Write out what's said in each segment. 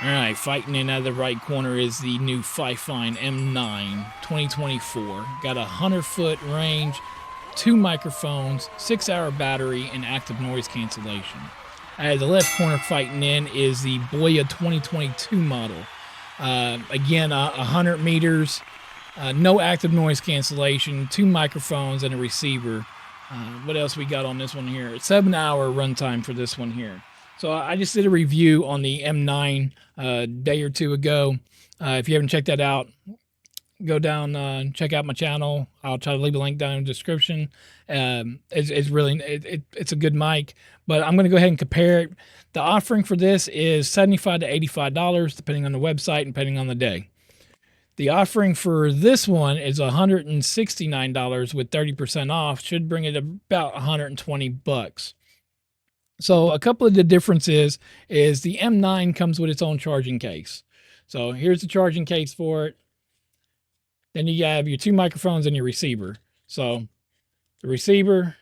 All right, fighting in out of the right corner is the new FIFINE M9 2024. Got a 100-foot range, 2 microphones, 6-hour battery, and active noise cancellation. The left corner fighting in is the Boya 2022 model. Again, 100 meters, no active noise cancellation, 2 microphones, and a receiver. What else we got on this one here? 7-hour runtime for this one here. So I just did a review on the M9 a day or two ago. If you haven't checked that out, go down and check out my channel. I'll try to leave a link down in the description. It's really it's a good mic, but I'm going to go ahead and compare it. The offering for this is $75 to $85, depending on the website and depending on the day. The offering for this one is $169 with 30% off. Should bring it about 120 bucks. So a couple of the differences is the M9 comes with its own charging case. So here's the charging case for it. Then you have your 2 microphones and your receiver. So the receiver,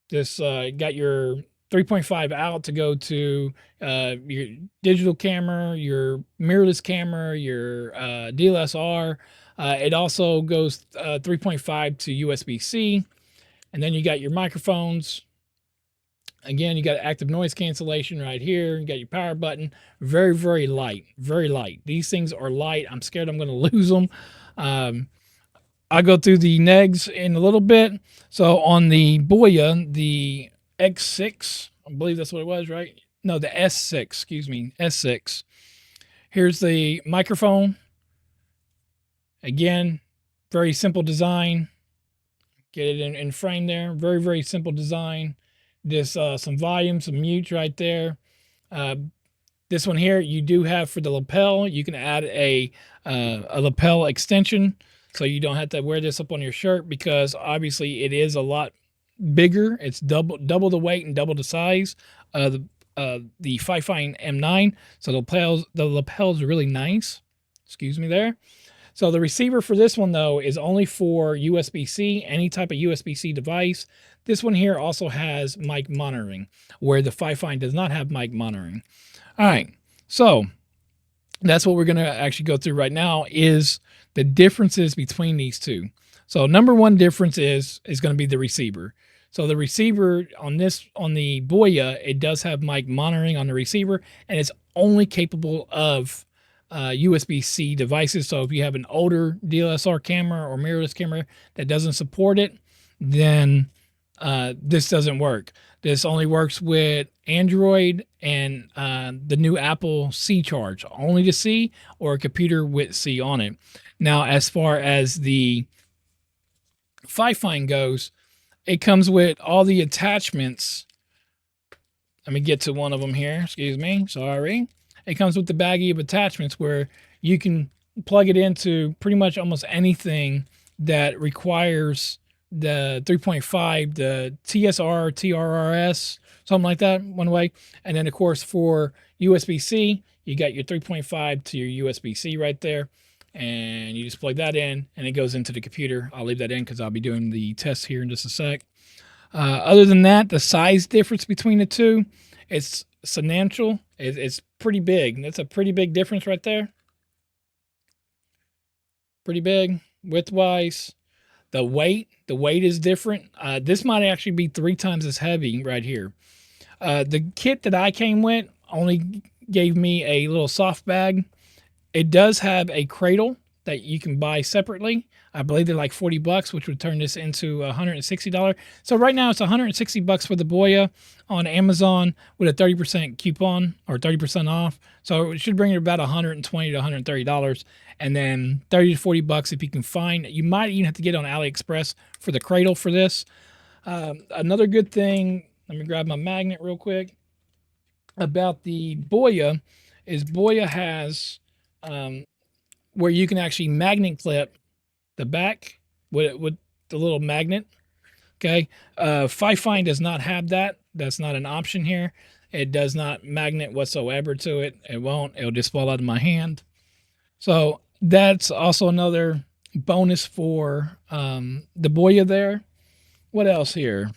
this got your 3.5 out to go to your digital camera, your mirrorless camera, your DSLR. It also goes 3.5 to USB-C. And then you got your microphones. Again, you got active noise cancellation right here. You got your power button. Very, very light. Very light. These things are light. I'm scared I'm going to lose them. I'll go through the negs in a little bit. So on the Boya, the X6, I believe that's what it was, right? No, the S6, excuse me, S6. Here's the microphone. Again, very simple design. Get it in frame there. Very, very simple design. Just some volume, some mutes right there. This one here, you do have for the lapel, you can add a lapel extension, so you don't have to wear this up on your shirt, because obviously it is a lot bigger. It's double the weight and double the size of the FIFINE M9. So the lapels are really nice. Excuse me there. So the receiver for this one, though, is only for USB-C, any type of USB-C device. This one here also has mic monitoring, where the FIFINE does not have mic monitoring. All right, so that's what we're going to actually go through right now, is the differences between these two. So number one difference is going to be the receiver. So the receiver on the Boya, it does have mic monitoring on the receiver, and it's only capable of USB-C devices. So if you have an older DSLR camera or mirrorless camera that doesn't support it, then this doesn't work. This only works with Android and the new Apple C charge, only to C, or a computer with C on it. Now, as far as the FIFINE goes, it comes with all the attachments. Let me get to one of them here. Excuse me. Sorry. It comes with the baggie of attachments where you can plug it into pretty much almost anything that requires the 3.5, the TSR, TRRS, something like that, one way. And then, of course, for USB-C, you got your 3.5 to your USB-C right there. And you just plug that in, and it goes into the computer. I'll leave that in because I'll be doing the test here in just a sec. Other than that, the size difference between the two, it's substantial. It's pretty big. That's a pretty big difference right there. Pretty big width-wise. The weight is different. This might actually be 3 times as heavy right here. The kit that I came with only gave me a little soft bag. It does have a cradle that you can buy separately. I believe they're like 40 bucks, which would turn this into $160. So right now it's 160 bucks for the Boya on Amazon with a 30% coupon or 30% off. So it should bring it about $120 to $130. And then 30 to 40 bucks if you can find. You might even have to get on AliExpress for the cradle for this. Another good thing, let me grab my magnet real quick, about the Boya is Boya has where you can actually magnet clip the back with the little magnet. Okay. FIFINE does not have that. That's not an option here. It does not magnet whatsoever to it. It won't. It'll just fall out of my hand. So that's also another bonus for the Boya there. What else here?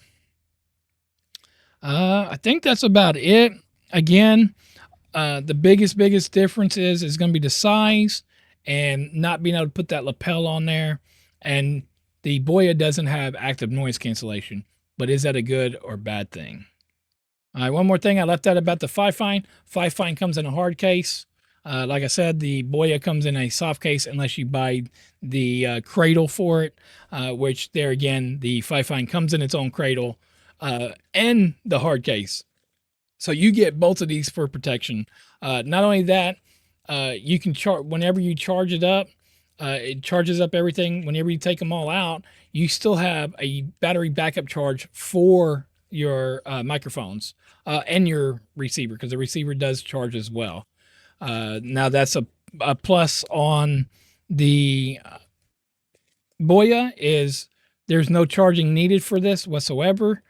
I think that's about it. Again, The biggest difference is going to be the size and not being able to put that lapel on there. And the Boya doesn't have active noise cancellation, but is that a good or bad thing? All right, one more thing I left out about the FIFINE. FIFINE comes in a hard case. Like I said, the Boya comes in a soft case unless you buy the cradle for it, which there again, the FIFINE comes in its own cradle and the hard case. So you get both of these for protection. Not only that, you can charge whenever you charge it up. It charges up everything. Whenever you take them all out, you still have a battery backup charge for your microphones and your receiver, because the receiver does charge as well. Now that's a plus on the Boya, is there's no charging needed for this whatsoever.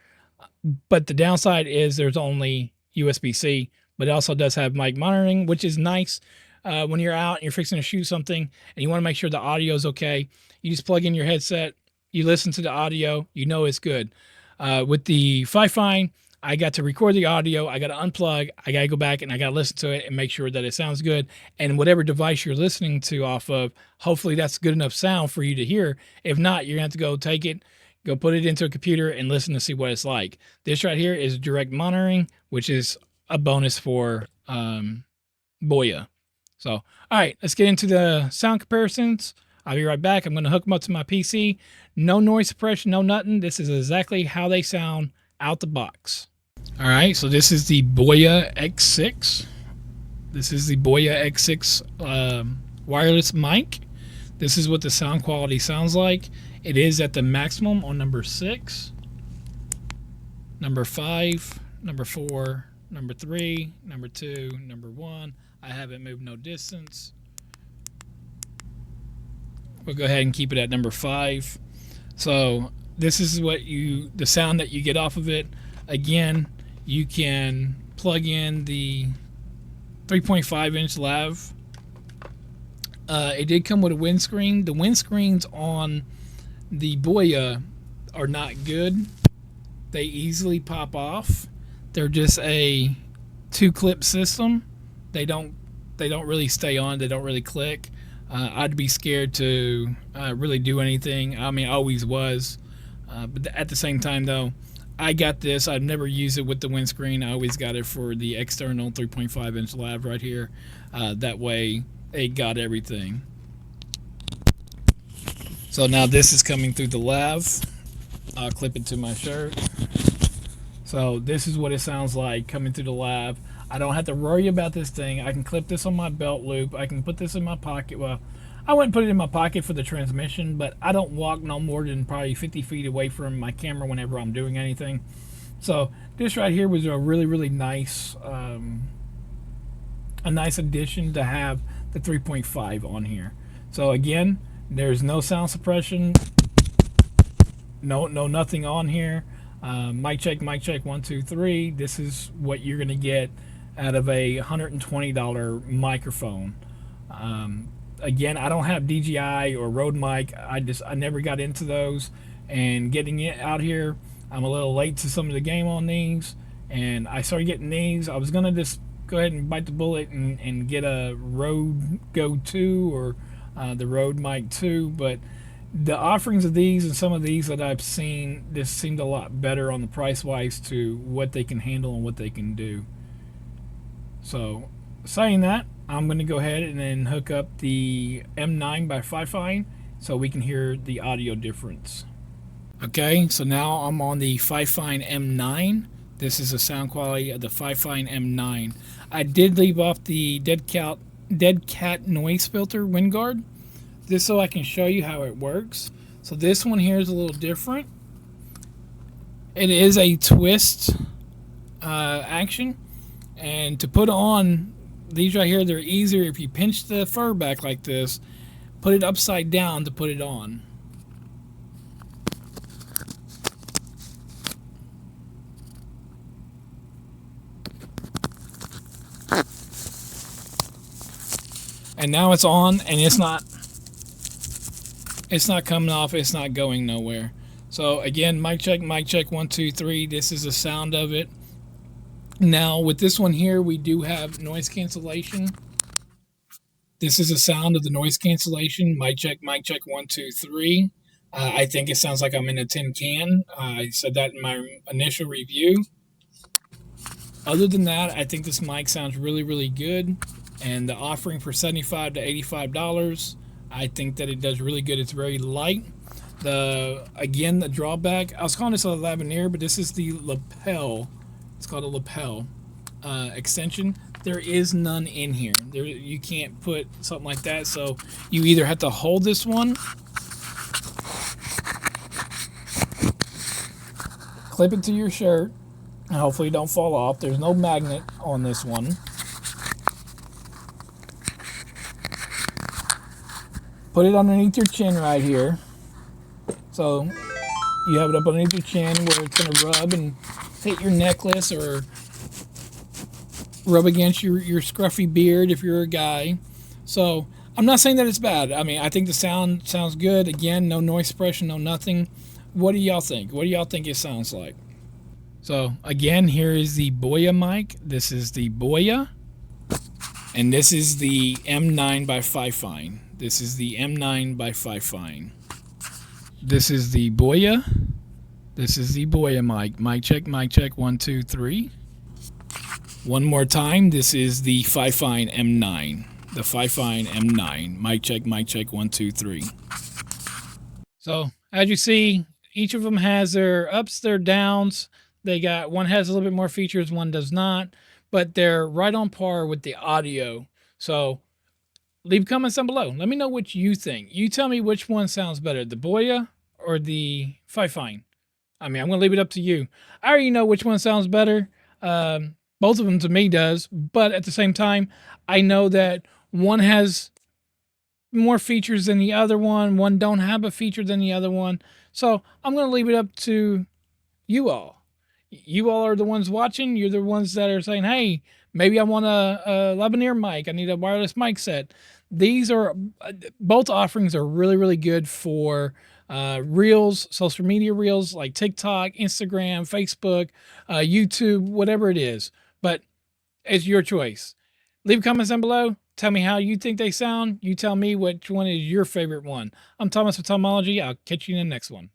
But the downside is there's only USB-C, but it also does have mic monitoring, which is nice. When you're out and you're fixing to shoot something and you want to make sure the audio is okay, you just plug in your headset, you listen to the audio, you know it's good. With the FIFINE, I got to record the audio, I got to unplug, I got to go back and I got to listen to it and make sure that it sounds good. And whatever device you're listening to off of, hopefully that's good enough sound for you to hear. If not, you're going to have to go take it, go put it into a computer and listen to see what it's like. This right here is direct monitoring, which is a bonus for Boya. So, all right, let's get into the sound comparisons. I'll be right back. I'm going to hook them up to my PC. No noise suppression, no nothing. This is exactly how they sound out the box. All right, so this is the Boya X6. This is the Boya X6 wireless mic. This is what the sound quality sounds like. It is at the maximum on number 6, number 5, number 4, number 3, number 2, number 1. I haven't moved no distance. We'll go ahead and keep it at number 5. So this is what the sound that you get off of it. Again, you can plug in the 3.5-inch LAV. It did come with a windscreen. The windscreens on the Boya are not good. They easily pop off. They're just a 2-clip system. They don't really stay on. They don't really click. I'd be scared to really do anything. I mean, I always was. But at the same time, though, I got this. I've never used it with the windscreen. I always got it for the external 3.5-inch LAV right here. That way, it got everything. So now this is coming through the LAV. I'll clip it to my shirt. So this is what it sounds like coming through the LAV. I don't have to worry about this thing. I can clip this on my belt loop. I can put this in my pocket. Well, I wouldn't put it in my pocket for the transmission, but I don't walk no more than probably 50 feet away from my camera whenever I'm doing anything. So this right here was a really nice, a nice addition to have the 3.5 on here. So again, there's no sound suppression, no nothing on here. Mic check 1 2 3. This is what you're gonna get out of a $120 microphone. Again, I don't have DJI or Rode mic. I never got into those, and getting it out here, I'm a little late to some of the game on these, and I started getting these. I was gonna just go ahead and bite the bullet and get a Rode Go 2 or the Rode mic 2, but the offerings of these and some of these that I've seen, this seemed a lot better on the price wise to what they can handle and what they can do. So saying that, I'm going to go ahead and then hook up the M9 by FIFINE so we can hear the audio difference. Okay, so now I'm on the FIFINE M9. This is the sound quality of the FIFINE M9. I did leave off the dead cat noise filter wind guard, just so I can show you how it works. So this one here is a little different. It is a twist action, and to put on these right here, they're easier if you pinch the fur back like this, put it upside down to put it on. And now it's on, and it's not coming off, it's not going nowhere. So again, mic check 1 2 3. This is the sound of it. Now with this one here, we do have noise cancellation. This is the sound of the noise cancellation. Mic check, 1, 2, 3. I think it sounds like I'm in a tin can. I said that in my initial review. Other than that, I think this mic sounds really, really good. And the offering for $75 to $85, I think that it does really good. It's very light. The drawback, I was calling this a lavalier, but this is the lapel. It's called a lapel extension. There is none in here. You can't put something like that. So you either have to hold this one, clip it to your shirt, and hopefully it don't fall off. There's no magnet on this one. Put it underneath your chin right here. So you have it up underneath your chin where it's going to rub and hit your necklace or rub against your scruffy beard if you're a guy. So I'm not saying that it's bad. I mean, I think the sound sounds good. Again, no noise suppression, no nothing. What do y'all think? What do y'all think it sounds like? So again, here is the Boya mic. This is the Boya. And this is the M9 by FIFINE. This is the M9 by FIFINE. This is the Boya. This is the Boya mic. Mic check, 1, 2, 3. One more time. This is the FIFINE M9. The FIFINE M9. Mic check, 1, 2, 3. So as you see, each of them has their ups, their downs. One has a little bit more features, one does not, but they're right on par with the audio. So leave comments down below. Let me know what you think. You tell me which one sounds better, the Boya or the FIFINE. I mean, I'm going to leave it up to you. I already know which one sounds better. Both of them to me does, but at the same time, I know that one has more features than the other one. One don't have a feature than the other one. So I'm going to leave it up to you all. You all are the ones watching. You're the ones that are saying, hey, maybe I want a lavalier mic. I need a wireless mic set. These are both offerings are really, really good for reels, social media reels like TikTok, Instagram, Facebook, YouTube, whatever it is. But it's your choice. Leave comments down below. Tell me how you think they sound. You tell me which one is your favorite one. I'm Thomas with Tomology. I'll catch you in the next one.